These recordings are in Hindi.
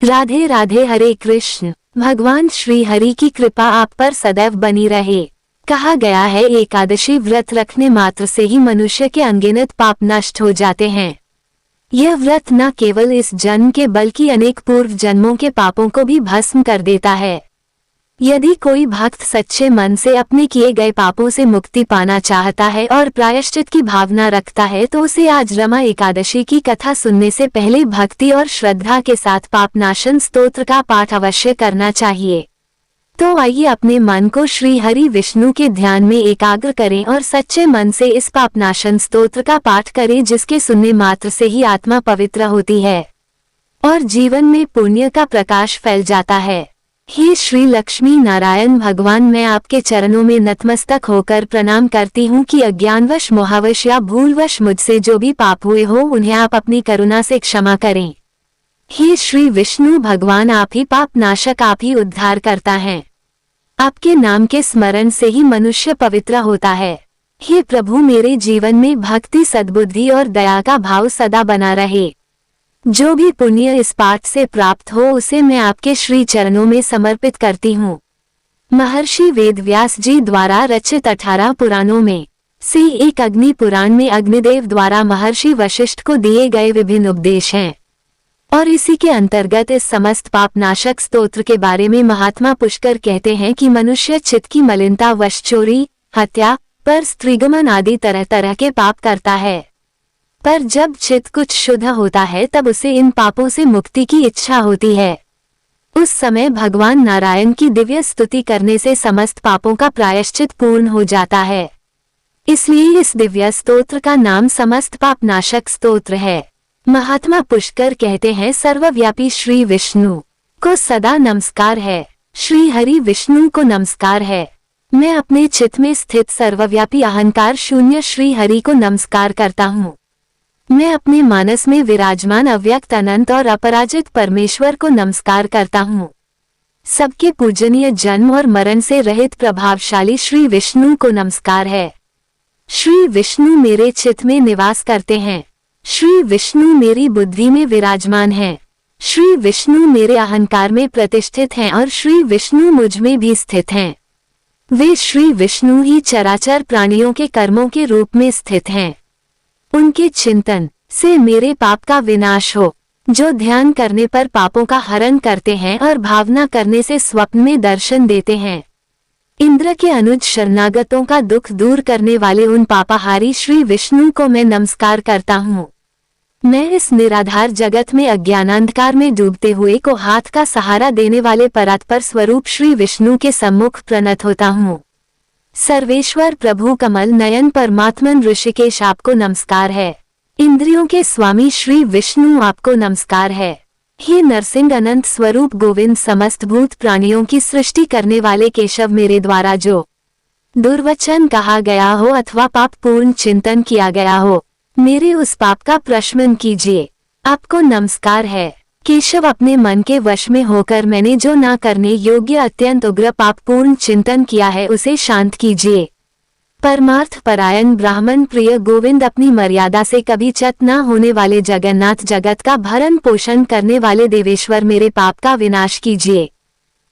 राधे राधे। हरे कृष्ण। भगवान श्री हरि की कृपा आप पर सदैव बनी रहे। कहा गया है एकादशी व्रत रखने मात्र से ही मनुष्य के अनगिनत पाप नष्ट हो जाते हैं। यह व्रत न केवल इस जन्म के बल्कि अनेक पूर्व जन्मों के पापों को भी भस्म कर देता है। यदि कोई भक्त सच्चे मन से अपने किए गए पापों से मुक्ति पाना चाहता है और प्रायश्चित की भावना रखता है तो उसे आज रमा एकादशी की कथा सुनने से पहले भक्ति और श्रद्धा के साथ पापनाशन स्तोत्र का पाठ अवश्य करना चाहिए। तो आइए अपने मन को श्री हरि विष्णु के ध्यान में एकाग्र करें और सच्चे मन से इस पापनाशन स्तोत्र का पाठ करें, जिसके सुनने मात्र से ही आत्मा पवित्र होती है और जीवन में पुण्य का प्रकाश फैल जाता है। हे श्री लक्ष्मी नारायण भगवान, मैं आपके चरणों में नतमस्तक होकर प्रणाम करती हूँ कि अज्ञानवश मोहवश या भूलवश मुझसे जो भी पाप हुए हो उन्हें आप अपनी करुणा से क्षमा करें। हे श्री विष्णु भगवान, आप ही पाप नाशक, आप ही उद्धार करता है। आपके नाम के स्मरण से ही मनुष्य पवित्र होता है। हे प्रभु, मेरे जीवन में भक्ति, सद्बुद्धि और दया का भाव सदा बना रहे। जो भी पुण्य इस पाठ से प्राप्त हो उसे मैं आपके श्री चरणों में समर्पित करती हूँ। महर्षि वेदव्यास जी द्वारा रचित 18 पुराणों में से एक अग्नि पुराण में अग्निदेव द्वारा महर्षि वशिष्ठ को दिए गए विभिन्न उपदेश हैं और इसी के अंतर्गत इस समस्त पापनाशक स्तोत्र के बारे में महात्मा पुष्कर कहते हैं कि मनुष्य चित्त की मलिनता वश चोरी, हत्या, पर स्त्रीगमन आदि तरह तरह के पाप करता है, पर जब चित्त कुछ शुद्ध होता है तब उसे इन पापों से मुक्ति की इच्छा होती है। उस समय भगवान नारायण की दिव्य स्तुति करने से समस्त पापों का प्रायश्चित पूर्ण हो जाता है। इसलिए इस दिव्य स्तोत्र का नाम समस्त पापनाशक स्तोत्र है। महात्मा पुष्कर कहते हैं, सर्वव्यापी श्री विष्णु को सदा नमस्कार है। श्री हरि विष्णु को नमस्कार है। मैं अपने चित्त में स्थित सर्वव्यापी अहंकार शून्य श्री हरि को नमस्कार करता हूँ। मैं अपने मानस में विराजमान अव्यक्त अनंत और अपराजित परमेश्वर को नमस्कार करता हूँ। सबके पूजनीय जन्म और मरण से रहित प्रभावशाली श्री विष्णु को नमस्कार है। श्री विष्णु मेरे चित्त में निवास करते हैं। श्री विष्णु मेरी बुद्धि में विराजमान हैं। श्री विष्णु मेरे अहंकार में प्रतिष्ठित हैं और श्री विष्णु मुझ में भी स्थित हैं। वे श्री विष्णु ही चराचर प्राणियों के कर्मों के रूप में स्थित हैं। उनके चिंतन से मेरे पाप का विनाश हो। जो ध्यान करने पर पापों का हरण करते हैं और भावना करने से स्वप्न में दर्शन देते हैं। इंद्र के अनुज शरणागतों का दुख दूर करने वाले उन पापाहारी श्री विष्णु को मैं नमस्कार करता हूँ। मैं इस निराधार जगत में अज्ञानांधकार में डूबते हुए को हाथ का सहारा देने वाले परात्पर स्वरूप श्री विष्णु के सम्मुख प्रणत होता हूँ। सर्वेश्वर प्रभु कमल नयन परमात्मन ऋषिकेश आपको नमस्कार है। इंद्रियों के स्वामी श्री विष्णु आपको नमस्कार है। हे नरसिंह अनंत स्वरूप गोविंद, समस्त भूत प्राणियों की सृष्टि करने वाले केशव, मेरे द्वारा जो दुर्वचन कहा गया हो अथवा पाप पूर्ण चिंतन किया गया हो, मेरे उस पाप का प्रशमन कीजिए। आपको नमस्कार है। केशव, अपने मन के वश में होकर मैंने जो ना करने योग्य अत्यंत उग्र पाप पूर्ण चिंतन किया है उसे शांत कीजिए। परमार्थ परायण ब्राह्मण प्रिय गोविंद, अपनी मर्यादा से कभी च्युत न होने वाले जगन्नाथ, जगत का भरण पोषण करने वाले देवेश्वर, मेरे पाप का विनाश कीजिए।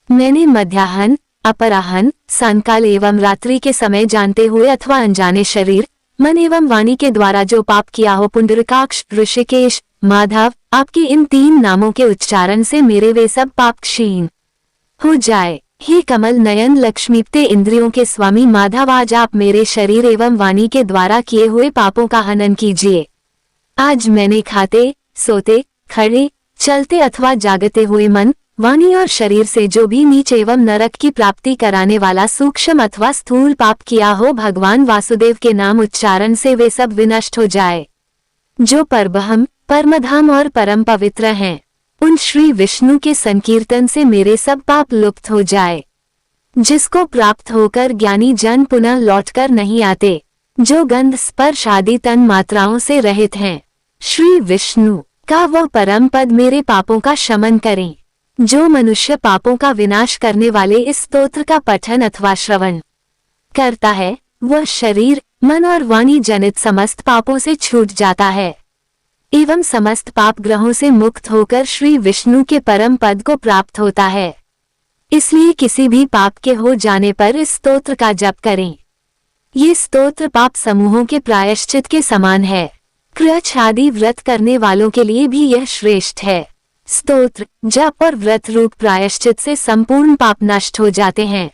मैंने मध्याह्न, अपराह्न, सायंकाल एवं रात्रि के समय जानते हुए अथवा अनजाने शरीर, मन एवं वाणी के द्वारा जो पाप किया हो, पुंडरीकाक्ष, ऋषिकेश, माधव, आपके इन 3 नामों के उच्चारण से मेरे वे सब पाप क्षीण हो जाए। हे कमल नयन लक्ष्मीप्ते इंद्रियों के स्वामी माधव, आज आप मेरे शरीर एवं वाणी के द्वारा किए हुए पापों का हनन कीजिए। आज मैंने खाते, सोते, खड़े, चलते अथवा जागते हुए मन, वाणी और शरीर से जो भी नीच एवं नरक की प्राप्ति कराने वाला सूक्ष्म अथवा स्थूल पाप किया हो, भगवान वासुदेव के नाम उच्चारण से वे सब विनष्ट हो जाए। जो परब्रह्म, परमधाम और परम पवित्र हैं, उन श्री विष्णु के संकीर्तन से मेरे सब पाप लुप्त हो जाए। जिसको प्राप्त होकर ज्ञानी जन पुनः लौटकर नहीं आते, जो गंध स्पर्श आदि तन मात्राओं से रहित हैं, श्री विष्णु का वह परम पद मेरे पापों का शमन करें। जो मनुष्य पापों का विनाश करने वाले इस स्तोत्र का पठन अथवा श्रवण करता है, वह शरीर, मन और वाणी जनित समस्त पापों से छूट जाता है। एवं समस्त पाप ग्रहों से मुक्त होकर श्री विष्णु के परम पद को प्राप्त होता है। इसलिए किसी भी पाप के हो जाने पर इस स्तोत्र का जप करें। ये स्तोत्र पाप समूहों के प्रायश्चित के समान है। कृच्छ आदि व्रत करने वालों के लिए भी यह श्रेष्ठ है। स्तोत्र, जप और व्रत रूप प्रायश्चित से संपूर्ण पाप नष्ट हो जाते हैं।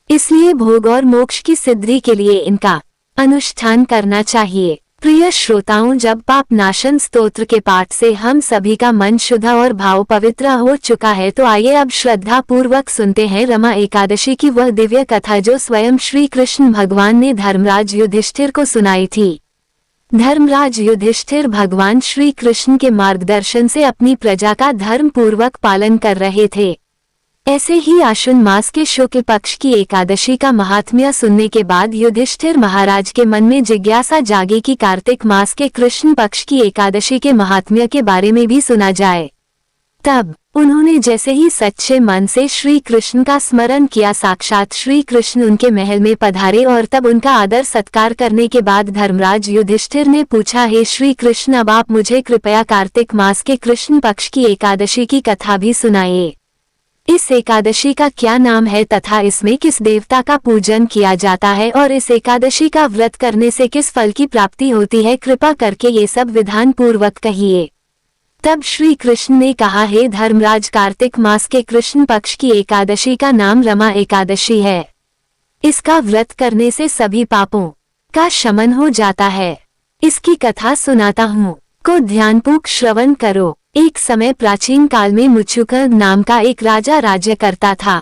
इसलिए भोग और मोक्ष की सिद्धि के लिए इनका अनुष्ठान करना चाहिए। प्रिय श्रोताओं, जब पाप नाशन स्तोत्र के पाठ से हम सभी का मन शुद्ध और भाव पवित्र हो चुका है, तो आइए अब श्रद्धा पूर्वक सुनते हैं रमा एकादशी की वह दिव्य कथा जो स्वयं श्री कृष्ण भगवान ने धर्मराज युधिष्ठिर को सुनाई थी। धर्मराज युधिष्ठिर भगवान श्री कृष्ण के मार्गदर्शन से अपनी प्रजा का धर्म पूर्वक पालन कर रहे थे। ऐसे ही आश्विन मास के शुक्ल पक्ष की एकादशी का महात्म्य सुनने के बाद युधिष्ठिर महाराज के मन में जिज्ञासा जागी कि कार्तिक मास के कृष्ण पक्ष की एकादशी के महात्म्य के बारे में भी सुना जाए। तब उन्होंने जैसे ही सच्चे मन से श्री कृष्ण का स्मरण किया, साक्षात श्री कृष्ण उनके महल में पधारे और तब उनका आदर सत्कार करने के बाद धर्मराज युधिष्ठिर ने पूछा, हे श्री कृष्ण, अब आप मुझे कृपया कार्तिक मास के कृष्ण पक्ष की एकादशी की कथा भी सुनाइए। इस एकादशी का क्या नाम है तथा इसमें किस देवता का पूजन किया जाता है और इस एकादशी का व्रत करने से किस फल की प्राप्ति होती है, कृपा करके ये सब विधान पूर्वक कहिए। तब श्री कृष्ण ने कहा, हे धर्मराज, कार्तिक मास के कृष्ण पक्ष की एकादशी का नाम रमा एकादशी है। इसका व्रत करने से सभी पापों का शमन हो जाता है। इसकी कथा सुनाता हूँ, को ध्यानपूर्वक श्रवण करो। एक समय प्राचीन काल में मुच्छुकर नाम का एक राजा राज्य करता था।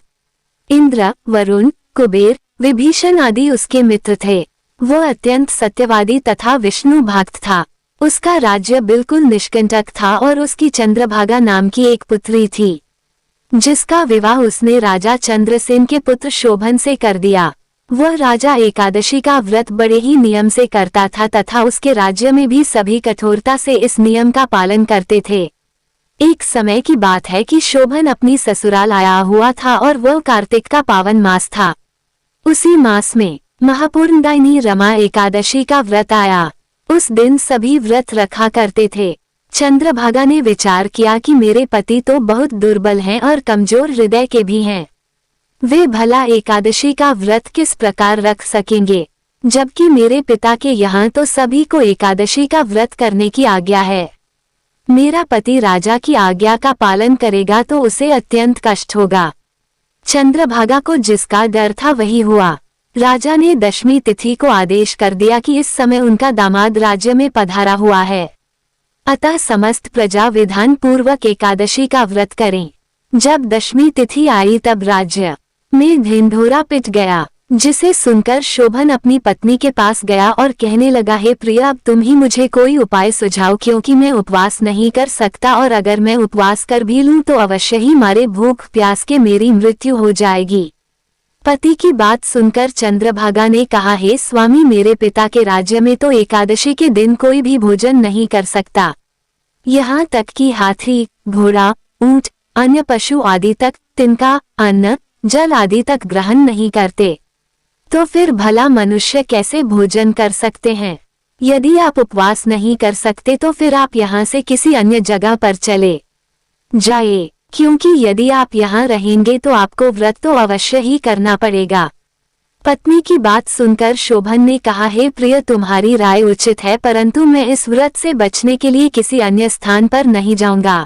इंद्र, वरुण, कुबेर, विभीषण आदि उसके मित्र थे। वह अत्यंत सत्यवादी तथा विष्णु भक्त था। उसका राज्य बिल्कुल निष्कंटक था और उसकी चंद्रभागा नाम की एक पुत्री थी, जिसका विवाह उसने राजा चंद्रसेन के पुत्र शोभन से कर दिया। वह राजा एकादशी का व्रत बड़े ही नियम से करता था तथा उसके राज्य में भी सभी कठोरता से इस नियम का पालन करते थे। एक समय की बात है कि शोभन अपनी ससुराल आया हुआ था और वह कार्तिक का पावन मास था। उसी मास में महापूर्णदायिनी रमा एकादशी का व्रत आया। उस दिन सभी व्रत रखा करते थे। चंद्रभागा ने विचार किया कि मेरे पति तो बहुत दुर्बल हैं और कमजोर हृदय के भी हैं। वे भला एकादशी का व्रत किस प्रकार रख सकेंगे, जबकि मेरे पिता के यहाँ तो सभी को एकादशी का व्रत करने की आज्ञा है। मेरा पति राजा की आज्ञा का पालन करेगा तो उसे अत्यंत कष्ट होगा। चंद्रभागा को जिसका डर था वही हुआ। राजा ने दशमी तिथि को आदेश कर दिया कि इस समय उनका दामाद राज्य में पधारा हुआ है, अतः समस्त प्रजा विधान पूर्वक एकादशी का व्रत करें। जब दशमी तिथि आई तब राज्य में ढिंढोरा पिट गया, जिसे सुनकर शोभन अपनी पत्नी के पास गया और कहने लगा, हे प्रिय, अब तुम ही मुझे कोई उपाय सुझाओ, क्योंकि मैं उपवास नहीं कर सकता और अगर मैं उपवास कर भी लूं तो अवश्य ही मारे भूख प्यास के मेरी मृत्यु हो जाएगी। पति की बात सुनकर चंद्रभागा ने कहा, हे स्वामी, मेरे पिता के राज्य में तो एकादशी के दिन कोई भी भोजन नहीं कर सकता। यहाँ तक कि हाथी, घोड़ा, ऊंट, अन्य पशु आदि तक तिनका, अन्न, जल आदि तक ग्रहण नहीं करते। तो फिर भला मनुष्य कैसे भोजन कर सकते हैं? यदि आप उपवास नहीं कर सकते तो फिर आप यहाँ से किसी अन्य जगह पर चले जाइए, क्योंकि यदि आप यहाँ रहेंगे तो आपको व्रत तो अवश्य ही करना पड़ेगा। पत्नी की बात सुनकर शोभन ने कहा, हे प्रिय, तुम्हारी राय उचित है, परंतु मैं इस व्रत से बचने के लिए किसी अन्य स्थान पर नहीं जाऊंगा।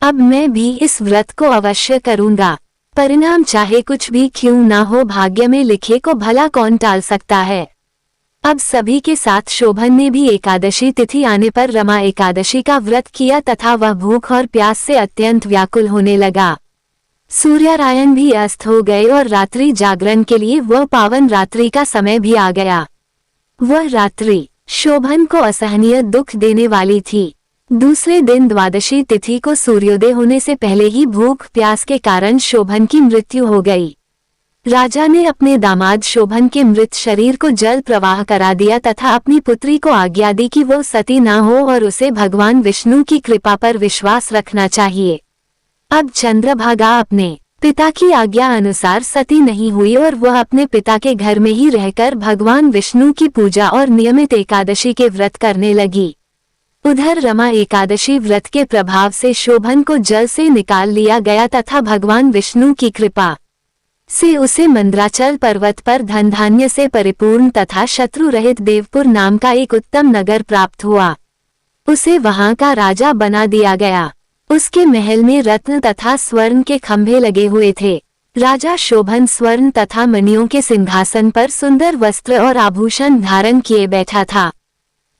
अब मैं भी इस व्रत को अवश्य करूंगा। परिणाम चाहे कुछ भी क्यों ना हो, भाग्य में लिखे को भला कौन टाल सकता है। अब सभी के साथ शोभन ने भी एकादशी तिथि आने पर रमा एकादशी का व्रत किया तथा वह भूख और प्यास से अत्यंत व्याकुल होने लगा। सूर्यारायण भी अस्त हो गए और रात्रि जागरण के लिए वह पावन रात्रि का समय भी आ गया। वह रात्रि शोभन को असहनीय दुख देने वाली थी। दूसरे दिन द्वादशी तिथि को सूर्योदय होने से पहले ही भूख प्यास के कारण शोभन की मृत्यु हो गई। राजा ने अपने दामाद शोभन के मृत शरीर को जल प्रवाह करा दिया तथा अपनी पुत्री को आज्ञा दी कि वो सती न हो और उसे भगवान विष्णु की कृपा पर विश्वास रखना चाहिए। अब चंद्रभागा अपने पिता की आज्ञा अनुसार सती नहीं हुई और वह अपने पिता के घर में ही रहकर भगवान विष्णु की पूजा और नियमित एकादशी के व्रत करने लगी। उधर रमा एकादशी व्रत के प्रभाव से शोभन को जल से निकाल लिया गया तथा भगवान विष्णु की कृपा से उसे मंद्राचल पर्वत पर धन धान्य से परिपूर्ण तथा शत्रु रहित देवपुर नाम का एक उत्तम नगर प्राप्त हुआ। उसे वहां का राजा बना दिया गया। उसके महल में रत्न तथा स्वर्ण के खंभे लगे हुए थे। राजा शोभन स्वर्ण तथा मणियों के सिंहासन पर सुंदर वस्त्र और आभूषण धारण किए बैठा था।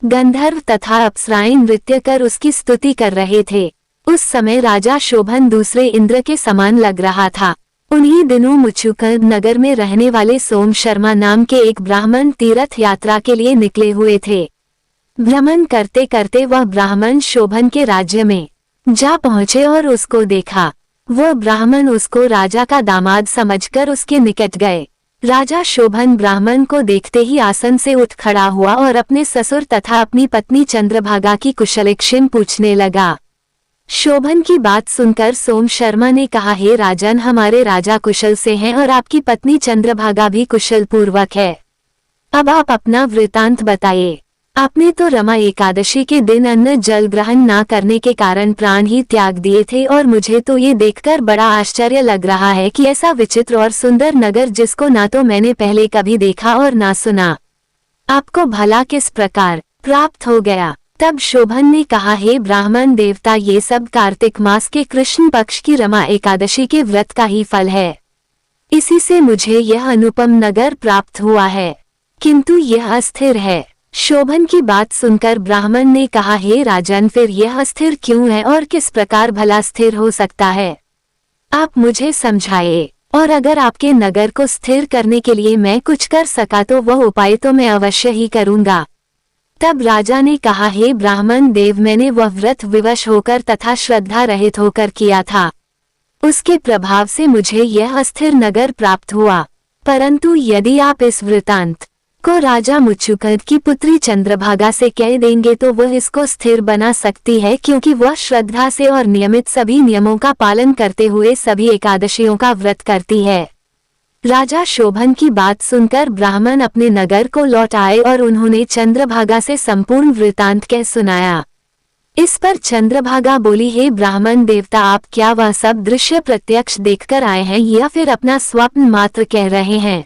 गंधर्व तथा अप्सराएं नृत्य कर उसकी स्तुति कर रहे थे। उस समय राजा शोभन दूसरे इंद्र के समान लग रहा था। उन्हीं दिनों मुचुकुंद नगर में रहने वाले सोम शर्मा नाम के एक ब्राह्मण तीर्थ यात्रा के लिए निकले हुए थे। भ्रमण करते करते वह ब्राह्मण शोभन के राज्य में जा पहुंचे और उसको देखा। वह ब्राह्मण उसको राजा का दामाद समझकर उसके निकट गए। राजा शोभन ब्राह्मण को देखते ही आसन से उठ खड़ा हुआ और अपने ससुर तथा अपनी पत्नी चंद्रभागा की कुशलक्षेम पूछने लगा। शोभन की बात सुनकर सोम शर्मा ने कहा, हे राजन, हमारे राजा कुशल से हैं और आपकी पत्नी चंद्रभागा भी कुशल पूर्वक है। अब आप अपना वृतांत बताइए। आपने तो रमा एकादशी के दिन अन्न जल ग्रहण ना करने के कारण प्राण ही त्याग दिए थे और मुझे तो ये देखकर बड़ा आश्चर्य लग रहा है कि ऐसा विचित्र और सुंदर नगर जिसको ना तो मैंने पहले कभी देखा और ना सुना, आपको भला किस प्रकार प्राप्त हो गया। तब शोभन ने कहा, हे ब्राह्मण देवता, ये सब कार्तिक मास के कृष्ण पक्ष की रमा एकादशी के व्रत का ही फल है। इसी से मुझे यह अनुपम नगर प्राप्त हुआ है, किंतु यह अस्थिर है। शोभन की बात सुनकर ब्राह्मण ने कहा, हे राजन, फिर यह अस्थिर क्यों है और किस प्रकार भला स्थिर हो सकता है, आप मुझे समझाइए। और अगर आपके नगर को स्थिर करने के लिए मैं कुछ कर सका तो वह उपाय तो मैं अवश्य ही करूंगा। तब राजा ने कहा, हे ब्राह्मण देव, मैंने वह व्रत विवश होकर तथा श्रद्धा रहित होकर किया था। उसके प्रभाव से मुझे यह अस्थिर नगर प्राप्त हुआ। परंतु यदि आप इस वृतांत को राजा मुचुकुंद की पुत्री चंद्रभागा से कह देंगे तो वह इसको स्थिर बना सकती है, क्योंकि वह श्रद्धा से और नियमित सभी नियमों का पालन करते हुए सभी एकादशियों का व्रत करती है। राजा शोभन की बात सुनकर ब्राह्मण अपने नगर को लौट आए और उन्होंने चंद्रभागा से संपूर्ण वृतांत कह सुनाया। इस पर चंद्रभागा बोली, हे ब्राह्मण देवता, आप क्या वह सब दृश्य प्रत्यक्ष देखकर आए हैं या फिर अपना स्वप्न मात्र कह रहे हैं।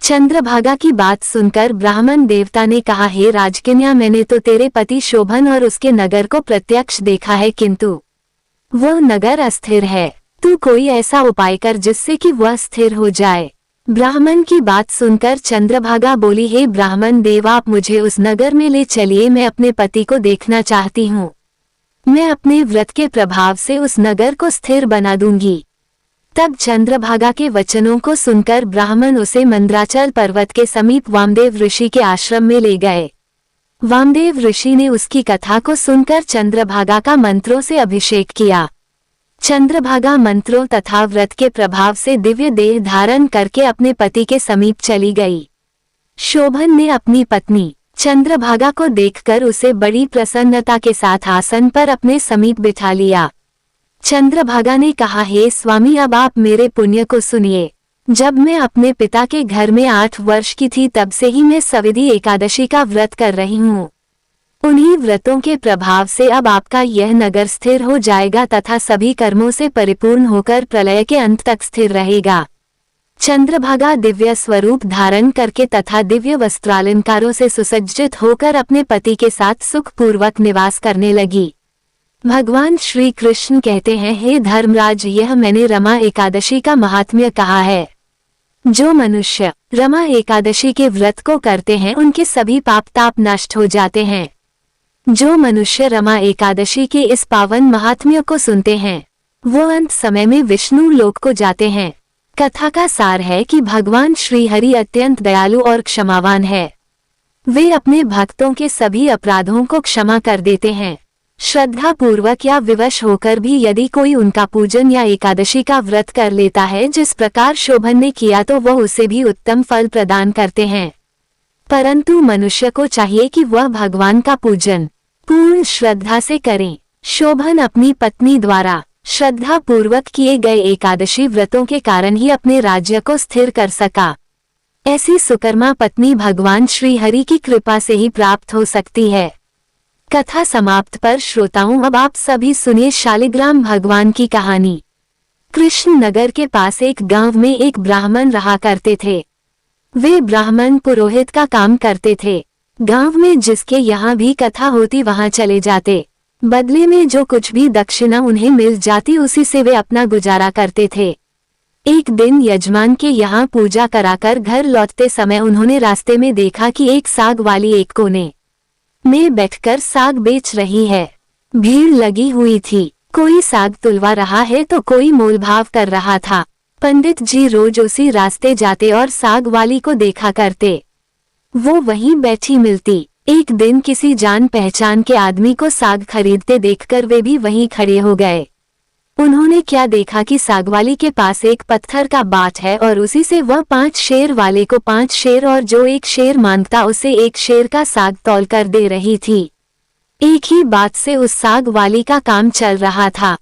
चंद्रभागा की बात सुनकर ब्राह्मण देवता ने कहा, हे राजकन्या, मैंने तो तेरे पति शोभन और उसके नगर को प्रत्यक्ष देखा है, किंतु वह नगर अस्थिर है। तू कोई ऐसा उपाय कर जिससे कि वह स्थिर हो जाए। ब्राह्मण की बात सुनकर चंद्रभागा बोली, हे ब्राह्मण देव, आप मुझे उस नगर में ले चलिए, मैं अपने पति को देखना चाहती हूँ। मैं अपने व्रत के प्रभाव से उस नगर को स्थिर बना दूंगी। तब चंद्रभागा के वचनों को सुनकर ब्राह्मण उसे मंद्राचल पर्वत के समीप वामदेव ऋषि के आश्रम में ले गए। वामदेव ऋषि ने उसकी कथा को सुनकर चंद्रभागा का मंत्रों से अभिषेक किया। चंद्रभागा मंत्रों तथा व्रत के प्रभाव से दिव्य देह धारण करके अपने पति के समीप चली गई। शोभन ने अपनी पत्नी चंद्रभागा को देखकर उसे बड़ी प्रसन्नता के साथ आसन पर अपने समीप बिठा लिया। चंद्रभागा ने कहा, हे स्वामी, अब आप मेरे पुण्य को सुनिए। जब मैं अपने पिता के घर में 8 वर्ष की थी तब से ही मैं सविधि एकादशी का व्रत कर रही हूँ। उन्हीं व्रतों के प्रभाव से अब आपका यह नगर स्थिर हो जाएगा तथा सभी कर्मों से परिपूर्ण होकर प्रलय के अंत तक स्थिर रहेगा। चंद्रभागा दिव्य स्वरूप धारण करके तथा दिव्य वस्त्रालंकारों से सुसज्जित होकर अपने पति के साथ सुखपूर्वक निवास करने लगी। भगवान श्री कृष्ण कहते हैं, हे धर्मराज, यह मैंने रमा एकादशी का महात्म्य कहा है। जो मनुष्य रमा एकादशी के व्रत को करते हैं उनके सभी पाप ताप नष्ट हो जाते हैं। जो मनुष्य रमा एकादशी के इस पावन महात्म्य को सुनते हैं वो अंत समय में विष्णु लोक को जाते हैं। कथा का सार है कि भगवान श्री हरि अत्यंत दयालु और क्षमावान है। वे अपने भक्तों के सभी अपराधों को क्षमा कर देते हैं। श्रद्धा पूर्वक या विवश होकर भी यदि कोई उनका पूजन या एकादशी का व्रत कर लेता है जिस प्रकार शोभन ने किया तो वह उसे भी उत्तम फल प्रदान करते हैं। परंतु मनुष्य को चाहिए कि वह भगवान का पूजन पूर्ण श्रद्धा से करे। शोभन अपनी पत्नी द्वारा श्रद्धा पूर्वक किए गए एकादशी व्रतों के कारण ही अपने राज्य को स्थिर कर सका। ऐसी सुकर्मा पत्नी भगवान श्री हरि की कृपा से ही प्राप्त हो सकती है। कथा समाप्त पर श्रोताओं, अब आप सभी सुनिए शालिग्राम भगवान की कहानी। कृष्ण नगर के पास एक गांव में एक ब्राह्मण रहा करते थे। वे ब्राह्मण पुरोहित का काम करते थे। गांव में जिसके यहाँ भी कथा होती वहां चले जाते। बदले में जो कुछ भी दक्षिणा उन्हें मिल जाती उसी से वे अपना गुजारा करते थे। एक दिन यजमान के यहाँ पूजा कराकर घर लौटते समय उन्होंने रास्ते में देखा कि एक साग वाली एक कोने में बैठकर साग बेच रही है। भीड़ लगी हुई थी, कोई साग तुलवा रहा है तो कोई मोलभाव कर रहा था। पंडित जी रोज उसी रास्ते जाते और साग वाली को देखा करते। वो वहीं बैठी मिलती। एक दिन किसी जान पहचान के आदमी को साग खरीदते देखकर वे भी वहीं खड़े हो गए। उन्होंने क्या देखा कि साग वाली के पास एक पत्थर का बाट है और उसी से वह 5 शेर वाले को 5 शेर और जो 1 शेर मांगता उसे 1 शेर का साग तौल कर दे रही थी। एक ही बात से उस साग वाली का काम चल रहा था।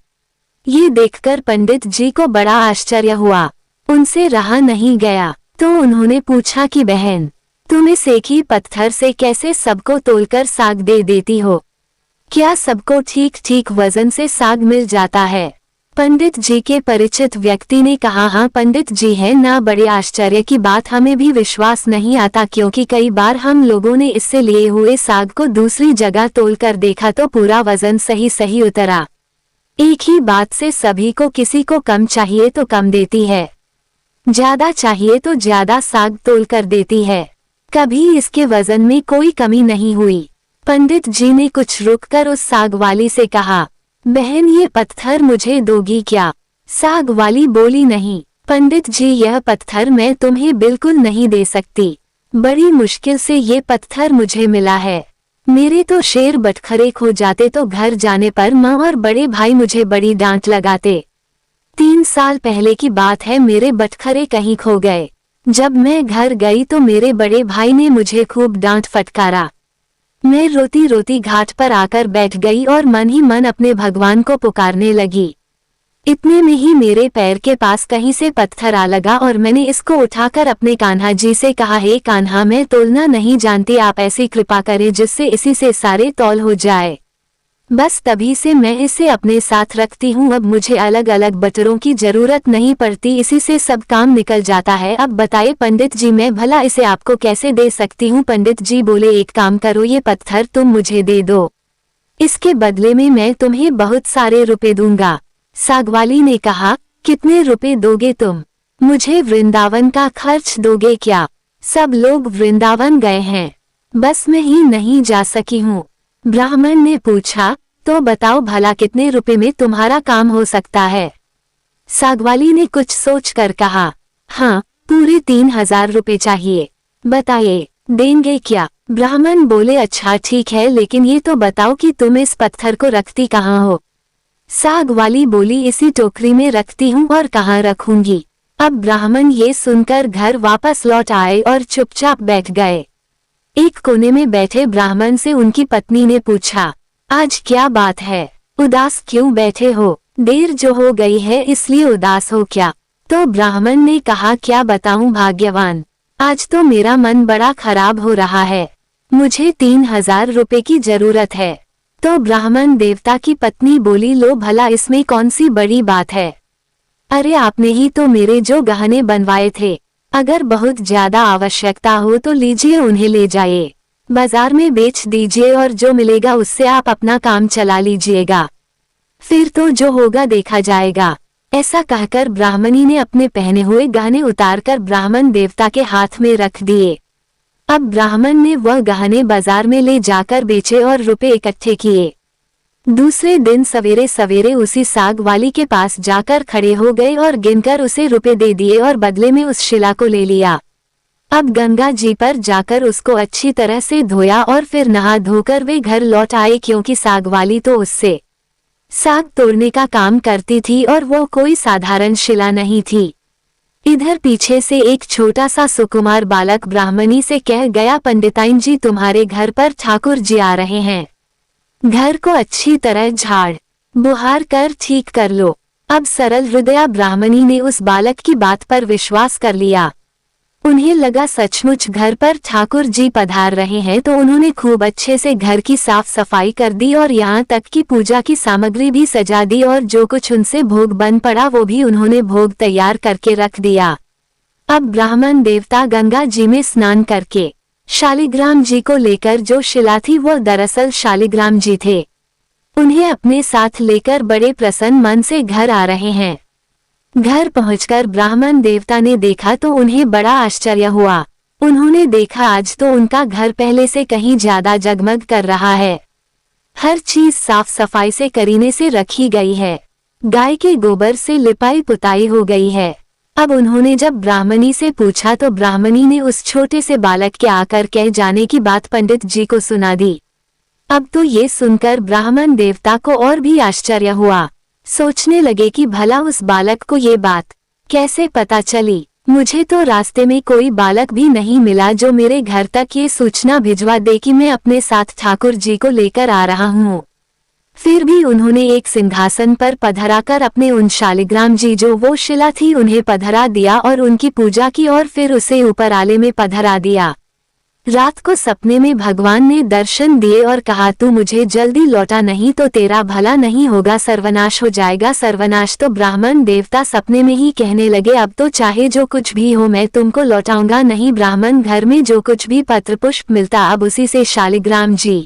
ये देखकर पंडित जी को बड़ा आश्चर्य हुआ। उनसे रहा नहीं गया तो उन्होंने पूछा कि बहन, तुम इस एक ही पत्थर से कैसे सबको तोलकर साग दे देती हो? क्या सबको ठीक ठीक वजन से साग मिल जाता है? पंडित जी के परिचित व्यक्ति ने कहा, हाँ पंडित जी है ना, बड़े आश्चर्य की बात, हमें भी विश्वास नहीं आता क्योंकि कई बार हम लोगों ने इससे लिए हुए साग को दूसरी जगह तोलकर देखा तो पूरा वजन सही सही उतरा। एक ही बात से सभी को, किसी को कम चाहिए तो कम देती है, ज्यादा चाहिए तो ज्यादा साग तोल कर देती है, कभी इसके वजन में कोई कमी नहीं हुई। पंडित जी ने कुछ रुककर उस साग वाली से कहा, बहन ये पत्थर मुझे दोगी क्या? साग वाली बोली, नहीं पंडित जी, यह पत्थर मैं तुम्हें बिल्कुल नहीं दे सकती। बड़ी मुश्किल से ये पत्थर मुझे मिला है। मेरे तो शेर बटखरे खो जाते तो घर जाने पर माँ और बड़े भाई मुझे बड़ी डांट लगाते। 3 साल पहले की बात है, मेरे बटखरे कहीं खो गए। जब मैं घर गई तो मेरे बड़े भाई ने मुझे खूब डांट फटकारा। मैं रोती रोती घाट पर आकर बैठ गई और मन ही मन अपने भगवान को पुकारने लगी। इतने में ही मेरे पैर के पास कहीं से पत्थर आ लगा और मैंने इसको उठाकर अपने कान्हा जी से कहा, हे कान्हा, मैं तोलना नहीं जानती, आप ऐसी कृपा करें जिससे इसी से सारे तौल हो जाए। बस तभी से मैं इसे अपने साथ रखती हूँ। अब मुझे अलग अलग बटरों की जरूरत नहीं पड़ती, इसी से सब काम निकल जाता है। अब बताइए पंडित जी, मैं भला इसे आपको कैसे दे सकती हूँ? पंडित जी बोले, एक काम करो, ये पत्थर तुम मुझे दे दो, इसके बदले में मैं तुम्हें बहुत सारे रुपए दूंगा। सागवाली ने कहा, कितने रुपए दोगे तुम? मुझे वृंदावन का खर्च दोगे क्या? सब लोग वृंदावन गए हैं, बस मैं ही नहीं जा सकी हूँ। ब्राह्मण ने पूछा, तो बताओ भला कितने रुपए में तुम्हारा काम हो सकता है? सागवाली ने कुछ सोचकर कहा, हाँ, पूरे 3000 रुपए चाहिए। बताइए, देंगे क्या? ब्राह्मण बोले, अच्छा ठीक है, लेकिन ये तो बताओ कि तुम इस पत्थर को रखती कहाँ हो? सागवाली बोली, इसी टोकरी में रखती हूँ, और कहाँ रखूंगी? अब ब्राह्मण ये सुनकर घर वापस लौट आए और चुपचाप बैठ गए। एक कोने में बैठे ब्राह्मण से उनकी पत्नी ने पूछा, आज क्या बात है, उदास क्यों बैठे हो? देर जो हो गई है इसलिए उदास हो क्या? तो ब्राह्मण ने कहा, क्या बताऊं भाग्यवान, आज तो मेरा मन बड़ा खराब हो रहा है, मुझे 3000 रुपए की जरूरत है। तो ब्राह्मण देवता की पत्नी बोली, लो भला इसमें कौन सी बड़ी बात है? अरे आपने ही तो मेरे जो गहने बनवाए थे, अगर बहुत ज्यादा आवश्यकता हो तो लीजिए, उन्हें ले जाइए, बाजार में बेच दीजिए और जो मिलेगा उससे आप अपना काम चला लीजिएगा, फिर तो जो होगा देखा जाएगा। ऐसा कहकर ब्राह्मणी ने अपने पहने हुए गहने उतारकर ब्राह्मण देवता के हाथ में रख दिए। अब ब्राह्मण ने वह गहने बाजार में ले जाकर बेचे और रुपए इकट्ठे किए। दूसरे दिन सवेरे सवेरे उसी साग वाली के पास जाकर खड़े हो गए और गिनकर उसे रुपए दे दिए और बदले में उस शिला को ले लिया। अब गंगा जी पर जाकर उसको अच्छी तरह से धोया और फिर नहा धोकर वे घर लौट आए, क्योंकि साग वाली तो उससे साग तोड़ने का काम करती थी और वो कोई साधारण शिला नहीं थी। इधर पीछे से एक छोटा सा सुकुमार बालक ब्राह्मणी से कह गया, पंडिताइन जी, तुम्हारे घर पर ठाकुर जी आ रहे हैं, घर को अच्छी तरह झाड़ बुहार कर ठीक कर लो। अब सरल हृदया ब्राह्मणी ने उस बालक की बात पर विश्वास कर लिया। उन्हें लगा सचमुच घर पर ठाकुर जी पधार रहे हैं, तो उन्होंने खूब अच्छे से घर की साफ सफाई कर दी और यहाँ तक कि पूजा की सामग्री भी सजा दी और जो कुछ उनसे भोग बन पड़ा वो भी उन्होंने भोग तैयार करके रख दिया। अब ब्राह्मण देवता गंगा जी में स्नान करके शालिग्राम जी को लेकर, जो शिला थी वो दरअसल शालिग्राम जी थे, उन्हें अपने साथ लेकर बड़े प्रसन्न मन से घर आ रहे हैं। घर पहुंचकर ब्राह्मण देवता ने देखा तो उन्हें बड़ा आश्चर्य हुआ। उन्होंने देखा आज तो उनका घर पहले से कहीं ज्यादा जगमग कर रहा है। हर चीज साफ सफाई से करीने से रखी गई है, गाय के गोबर से लिपाई पुताई हो गई है। अब उन्होंने जब ब्राह्मणी से पूछा तो ब्राह्मणी ने उस छोटे से बालक के आकर कह जाने की बात पंडित जी को सुना दी। अब तो ये सुनकर ब्राह्मण देवता को और भी आश्चर्य हुआ। सोचने लगे कि भला उस बालक को ये बात कैसे पता चली। मुझे तो रास्ते में कोई बालक भी नहीं मिला जो मेरे घर तक ये सूचना भिजवा दे कि मैं अपने साथ ठाकुर जी को लेकर आ रहा हूँ। फिर भी उन्होंने एक सिंहासन पर पधराकर अपने उन शालिग्राम जी जो वो शिला थी उन्हें पधरा दिया और उनकी पूजा की और फिर उसे ऊपर आले में पधरा दिया। रात को सपने में भगवान ने दर्शन दिए और कहा, तू मुझे जल्दी लौटा नहीं तो तेरा भला नहीं होगा, सर्वनाश हो जाएगा। सर्वनाश तो ब्राह्मण देवता सपने में ही कहने लगे, अब तो चाहे जो कुछ भी हो मैं तुमको लौटाऊंगा नहीं। ब्राह्मण घर में जो कुछ भी पत्र पुष्प मिलता अब उसी से शालिग्राम जी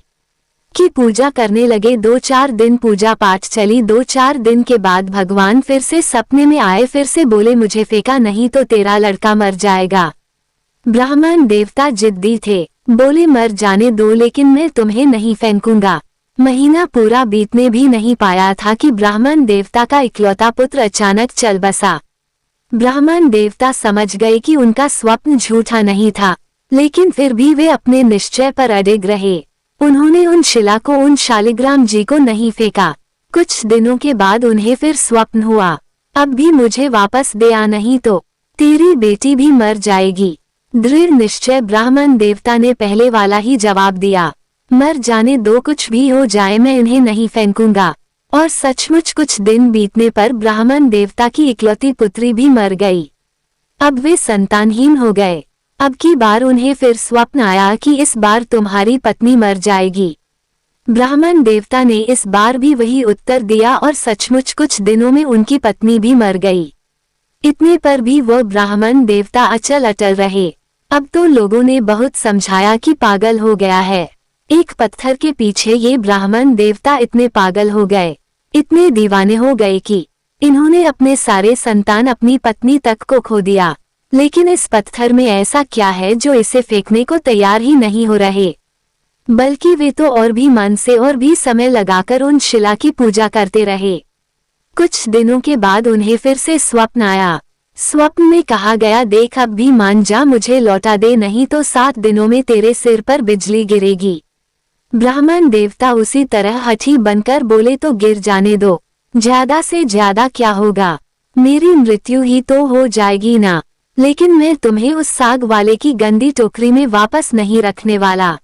की पूजा करने लगे। 2-4 दिन पूजा पाठ चली। 2-4 दिन के बाद भगवान फिर से सपने में आए, फिर से बोले, मुझे फेंका नहीं तो तेरा लड़का मर जाएगा। ब्राह्मण देवता जिद्दी थे, बोले मर जाने दो लेकिन मैं तुम्हें नहीं फेंकूंगा। महीना पूरा बीतने भी नहीं पाया था कि ब्राह्मण देवता का इकलौता पुत्र अचानक चल बसा। ब्राह्मण देवता समझ गए कि उनका स्वप्न झूठा नहीं था, लेकिन फिर भी वे अपने निश्चय पर अडिग रहे। उन्होंने उन शिला को, उन शालिग्राम जी को नहीं फेंका। कुछ दिनों के बाद उन्हें फिर स्वप्न हुआ, अब भी मुझे वापस दे आ नहीं तो तेरी बेटी भी मर जाएगी। दृढ़ निश्चय ब्राह्मण देवता ने पहले वाला ही जवाब दिया, मर जाने दो, कुछ भी हो जाए मैं इन्हें नहीं फेंकूंगा। और सचमुच कुछ दिन बीतने पर ब्राह्मण देवता की इकलौती पुत्री भी मर गई। अब वे संतानहीन हो गए। अब की बार उन्हें फिर स्वप्न आया कि इस बार तुम्हारी पत्नी मर जाएगी। ब्राह्मण देवता ने इस बार भी वही उत्तर दिया और सचमुच कुछ दिनों में उनकी पत्नी भी मर गई। इतने पर भी वह ब्राह्मण देवता अचल अटल रहे। अब तो लोगों ने बहुत समझाया कि पागल हो गया है। एक पत्थर के पीछे ये ब्राह्मण देवता इतने पागल हो गए, इतने दीवाने हो गए कि इन्होंने अपने सारे संतान, अपनी पत्नी तक को खो दिया। लेकिन इस पत्थर में ऐसा क्या है जो इसे फेंकने को तैयार ही नहीं हो रहे, बल्कि वे तो और भी मन से और भी समय लगाकर उन शिला की पूजा करते रहे। कुछ दिनों के बाद उन्हें फिर से स्वप्न आया। स्वप्न में कहा गया, देख अब भी मान जा, मुझे लौटा दे नहीं तो 7 दिनों में तेरे सिर पर बिजली गिरेगी। ब्राह्मण देवता उसी तरह हठी बनकर बोले, तो गिर जाने दो, ज्यादा से ज्यादा क्या होगा, मेरी मृत्यु ही तो हो जाएगी ना, लेकिन मैं तुम्हें उस साग वाले की गंदी टोकरी में वापस नहीं रखने वाला।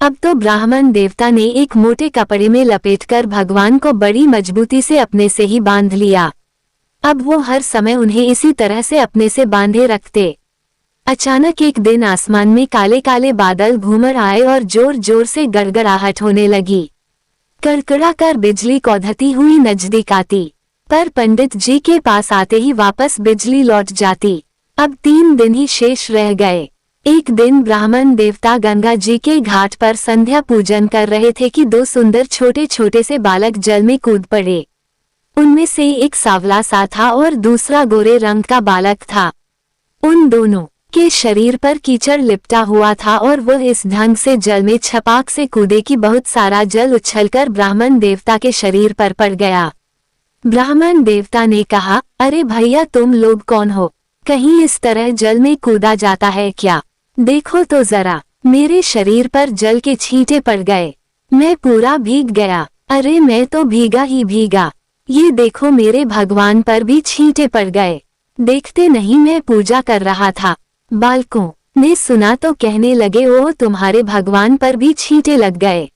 अब तो ब्राह्मण देवता ने एक मोटे कपड़े में लपेटकर भगवान को बड़ी मजबूती से अपने से ही बांध लिया। अब वो हर समय उन्हें इसी तरह से अपने से बांधे रखते। अचानक एक दिन आसमान में काले काले बादल घूमर आए और जोर जोर से गड़गड़ाहट होने लगी। कड़कड़ा कर बिजली कौधती हुई नजदीक आती, पर पंडित जी के पास आते ही वापस बिजली लौट जाती। अब 3 दिन ही शेष रह गए। एक दिन ब्राह्मण देवता गंगा जी के घाट पर संध्या पूजन कर रहे थे कि 2 सुंदर छोटे छोटे से बालक जल में कूद पड़े। उनमें से एक सांवला सा था और दूसरा गोरे रंग का बालक था। उन दोनों के शरीर पर कीचड़ लिपटा हुआ था और वह इस ढंग से जल में छपाक से कूदे कि बहुत सारा जल उछलकर ब्राह्मण देवता के शरीर पर पड़ गया। ब्राह्मण देवता ने कहा, अरे भैया तुम लोग कौन हो, कहीं इस तरह जल में कूदा जाता है क्या? देखो तो जरा, मेरे शरीर पर जल के छींटे पड़ गए, मैं पूरा भीग गया। अरे मैं तो भीगा ही भीगा, ये देखो मेरे भगवान पर भी छींटे पड़ गए, देखते नहीं मैं पूजा कर रहा था। बालकों ने सुना तो कहने लगे, ओ तुम्हारे भगवान पर भी छींटे लग गए।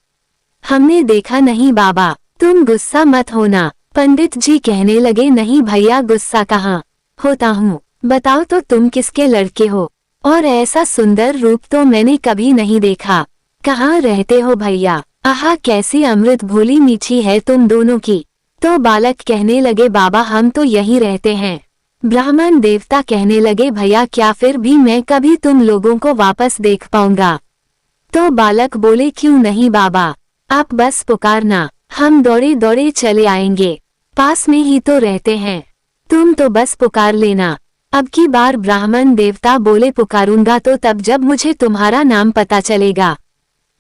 हमने देखा नहीं बाबा, तुम गुस्सा मत होना। पंडित जी कहने लगे, नहीं भैया गुस्सा कहाँ होता हूँ, बताओ तो तुम किसके लड़के हो? और ऐसा सुंदर रूप तो मैंने कभी नहीं देखा। कहाँ रहते हो भैया? आहा, कैसी अमृत भोली मीठी है तुम दोनों की। तो बालक कहने लगे, बाबा हम तो यहीं रहते हैं। ब्राह्मण देवता कहने लगे, भैया क्या फिर भी मैं कभी तुम लोगों को वापस देख पाऊंगा? तो बालक बोले, क्यों नहीं बाबा, आप बस पुकारना, हम दौड़े दौड़े चले आएंगे, पास में ही तो रहते हैं, तुम तो बस पुकार लेना। अब की बार ब्राह्मण देवता बोले, पुकारूंगा तो तब जब मुझे तुम्हारा नाम पता चलेगा।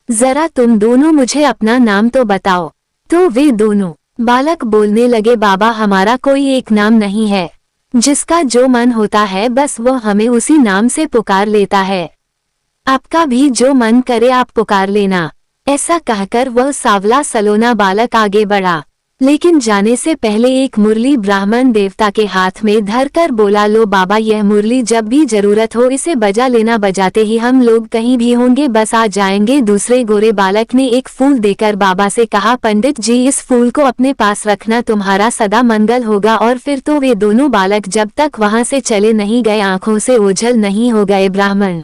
जरा तुम दोनों मुझे अपना नाम तो बताओ। तो वे दोनों बालक बोलने लगे, बाबा हमारा कोई एक नाम नहीं है, जिसका जो मन होता है बस वो हमें उसी नाम से पुकार लेता है। आपका भी जो मन करे आप पुकार लेना। ऐसा कहकर वह सावला सलोना बालक आगे बढ़ा, लेकिन जाने से पहले एक मुरली ब्राह्मण देवता के हाथ में धरकर बोला, लो बाबा यह मुरली जब भी जरूरत हो इसे बजा लेना, बजाते ही हम लोग कहीं भी होंगे बस आ जाएंगे। दूसरे गोरे बालक ने एक फूल देकर बाबा से कहा, पंडित जी इस फूल को अपने पास रखना, तुम्हारा सदा मंगल होगा। और फिर तो वे दोनों बालक जब तक वहां से चले नहीं गए आंखों से ओझल नहीं हो गए। ब्राह्मण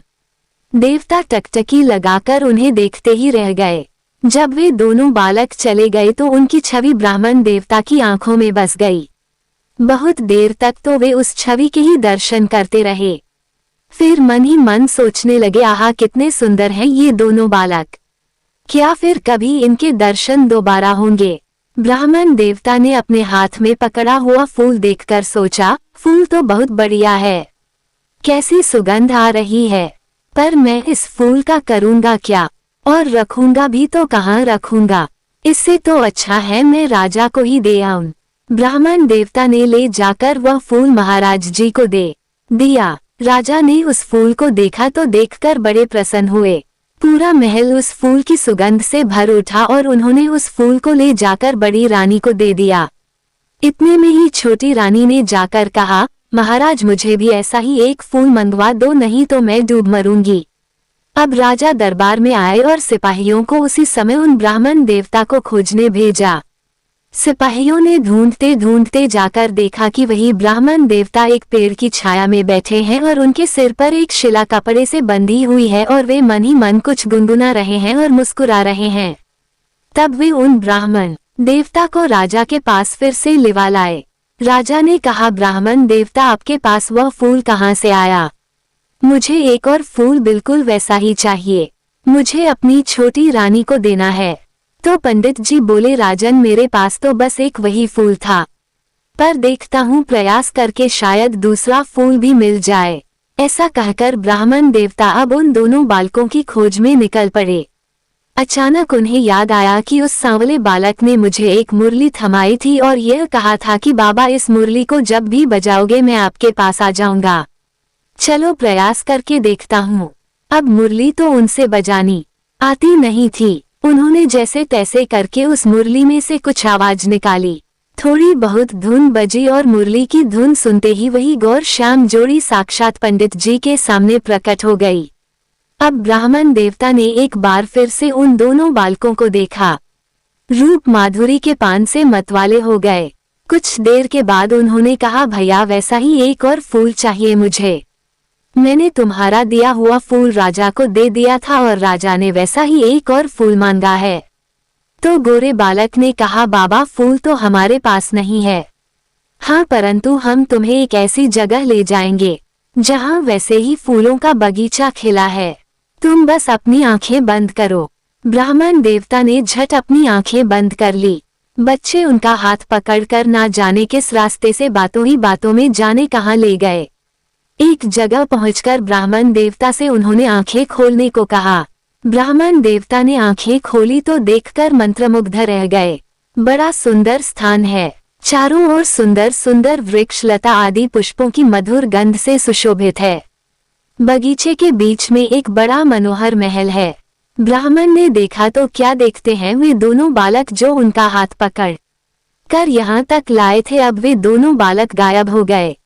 देवता टकटकी लगाकर उन्हें देखते ही रह गए। जब वे दोनों बालक चले गए तो उनकी छवि ब्राह्मण देवता की आंखों में बस गई। बहुत देर तक तो वे उस छवि के ही दर्शन करते रहे। फिर मन ही मन सोचने लगे, आहा कितने सुंदर हैं ये दोनों बालक, क्या फिर कभी इनके दर्शन दोबारा होंगे? ब्राह्मण देवता ने अपने हाथ में पकड़ा हुआ फूल देखकर सोचा, फूल तो बहुत बढ़िया है, कैसी सुगंध आ रही है, पर मैं इस फूल का करूंगा क्या, और रखूंगा भी तो कहाँ रखूंगा? इससे तो अच्छा है मैं राजा को ही दे आऊं। ब्राह्मण देवता ने ले जाकर वह फूल महाराज जी को दे दिया। राजा ने उस फूल को देखा तो देखकर बड़े प्रसन्न हुए। पूरा महल उस फूल की सुगंध से भर उठा और उन्होंने उस फूल को ले जाकर बड़ी रानी को दे दिया। इतने में ही छोटी रानी ने जाकर कहा, महाराज मुझे भी ऐसा ही एक फूल मंगवा दो, नहीं तो मैं डूब मरूंगी। अब राजा दरबार में आए और सिपाहियों को उसी समय उन ब्राह्मण देवता को खोजने भेजा। सिपाहियों ने ढूंढते ढूंढते जाकर देखा कि वही ब्राह्मण देवता एक पेड़ की छाया में बैठे हैं और उनके सिर पर एक शिला कपड़े से बंधी हुई है और वे मन ही मन कुछ गुनगुना रहे हैं और मुस्कुरा रहे हैं। तब वे उन ब्राह्मण देवता को राजा के पास फिर से लिवा लाए। राजा ने कहा, ब्राह्मण देवता आपके पास वह फूल कहाँ से आया? मुझे एक और फूल बिल्कुल वैसा ही चाहिए, मुझे अपनी छोटी रानी को देना है। तो पंडित जी बोले, राजन मेरे पास तो बस एक वही फूल था, पर देखता हूँ प्रयास करके शायद दूसरा फूल भी मिल जाए। ऐसा कहकर ब्राह्मण देवता अब उन दोनों बालकों की खोज में निकल पड़े। अचानक उन्हें याद आया कि उस सांवले बालक ने मुझे एक मुरली थमाई थी और यह कहा था कि बाबा इस मुरली को जब भी बजाओगे मैं आपके पास आ जाऊंगा। चलो प्रयास करके देखता हूँ। अब मुरली तो उनसे बजानी आती नहीं थी। उन्होंने जैसे तैसे करके उस मुरली में से कुछ आवाज निकाली। थोड़ी बहुत धुन बजी और मुरली की धुन सुनते ही वही गौर श्याम जोड़ी साक्षात पंडित जी के सामने प्रकट हो गई। अब ब्राह्मण देवता ने एक बार फिर से उन दोनों बालकों को देखा। रूप माधुरी के पान से मतवाले हो गए। कुछ देर के बाद उन्होंने कहा, भैया वैसा ही एक और फूल चाहिए मुझे। मैंने तुम्हारा दिया हुआ फूल राजा को दे दिया था और राजा ने वैसा ही एक और फूल मांगा है। तो गोरे बालक ने कहा, बाबा फूल तो हमारे पास नहीं है। हाँ, परंतु हम तुम्हें एक ऐसी जगह ले जाएंगे जहाँ वैसे ही फूलों का बगीचा खिला है। तुम बस अपनी आंखें बंद करो। ब्राह्मण देवता ने झट अपनी आंखें बंद कर ली। बच्चे उनका हाथ पकड़कर ना जाने किस रास्ते से बातों ही बातों में जाने कहाँ ले गए। एक जगह पहुंचकर ब्राह्मण देवता से उन्होंने आंखें खोलने को कहा। ब्राह्मण देवता ने आंखें खोली तो देखकर मंत्रमुग्ध रह गए। बड़ा सुंदर स्थान है, चारों ओर सुंदर सुंदर वृक्ष लता आदि पुष्पों की मधुर गंध से सुशोभित है। बगीचे के बीच में एक बड़ा मनोहर महल है। ब्राह्मण ने देखा तो क्या देखते हैं, वे दोनों बालक जो उनका हाथ पकड़ कर यहाँ तक लाए थे, अब वे दोनों बालक गायब हो गए।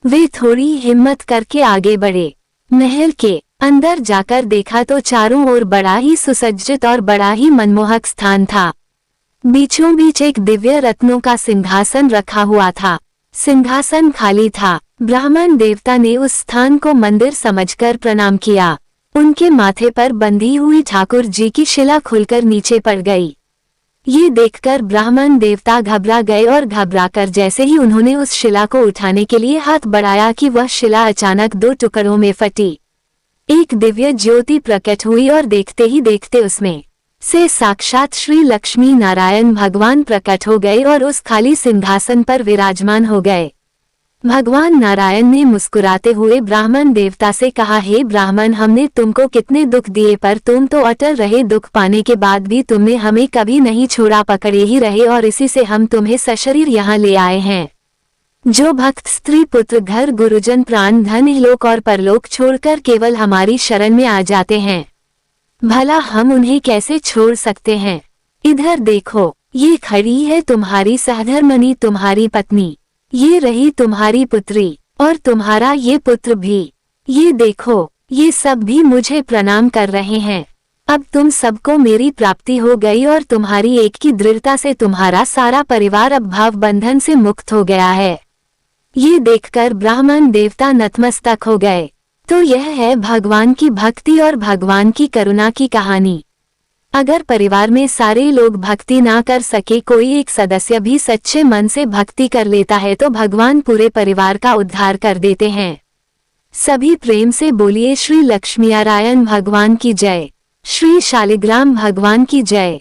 वे थोड़ी हिम्मत करके आगे बढ़े। महल के अंदर जाकर देखा तो चारों ओर बड़ा ही सुसज्जित और बड़ा ही मनमोहक स्थान था। बीचों बीच एक दिव्य रत्नों का सिंहासन रखा हुआ था। सिंहासन खाली था। ब्राह्मण देवता ने उस स्थान को मंदिर समझकर प्रणाम किया। उनके माथे पर बंधी हुई ठाकुर जी की शिला खुलकर नीचे पड़ गई। ये देखकर ब्राह्मण देवता घबरा गए और घबराकर जैसे ही उन्होंने उस शिला को उठाने के लिए हाथ बढ़ाया कि वह शिला अचानक 2 टुकड़ों में फटी। एक दिव्य ज्योति प्रकट हुई और देखते ही देखते उसमें से साक्षात श्री लक्ष्मी नारायण भगवान प्रकट हो गए और उस खाली सिंहासन पर विराजमान हो गए। भगवान नारायण ने मुस्कुराते हुए ब्राह्मण देवता से कहा, हे ब्राह्मण, हमने तुमको कितने दुख दिए पर तुम तो अटल रहे। दुख पाने के बाद भी तुमने हमें कभी नहीं छोड़ा, पकड़े ही रहे और इसी से हम तुम्हें सशरीर यहाँ ले आए हैं। जो भक्त स्त्री पुत्र घर गुरुजन प्राण धन इहलोक और परलोक छोड़कर केवल हमारी शरण में आ जाते हैं, भला हम उन्हें कैसे छोड़ सकते हैं। इधर देखो, ये खड़ी है तुम्हारी सहधर्मणी, तुम्हारी पत्नी। ये रही तुम्हारी पुत्री और तुम्हारा ये पुत्र भी। ये देखो, ये सब भी मुझे प्रणाम कर रहे हैं। अब तुम सबको मेरी प्राप्ति हो गई और तुम्हारी एक की दृढ़ता से तुम्हारा सारा परिवार अब भाव बंधन से मुक्त हो गया है। ये देखकर ब्राह्मण देवता नतमस्तक हो गए। तो यह है भगवान की भक्ति और भगवान की करुणा की कहानी। अगर परिवार में सारे लोग भक्ति ना कर सके, कोई एक सदस्य भी सच्चे मन से भक्ति कर लेता है तो भगवान पूरे परिवार का उद्धार कर देते हैं। सभी प्रेम से बोलिए श्री लक्ष्मीनारायण भगवान की जय, श्री शालिग्राम भगवान की जय।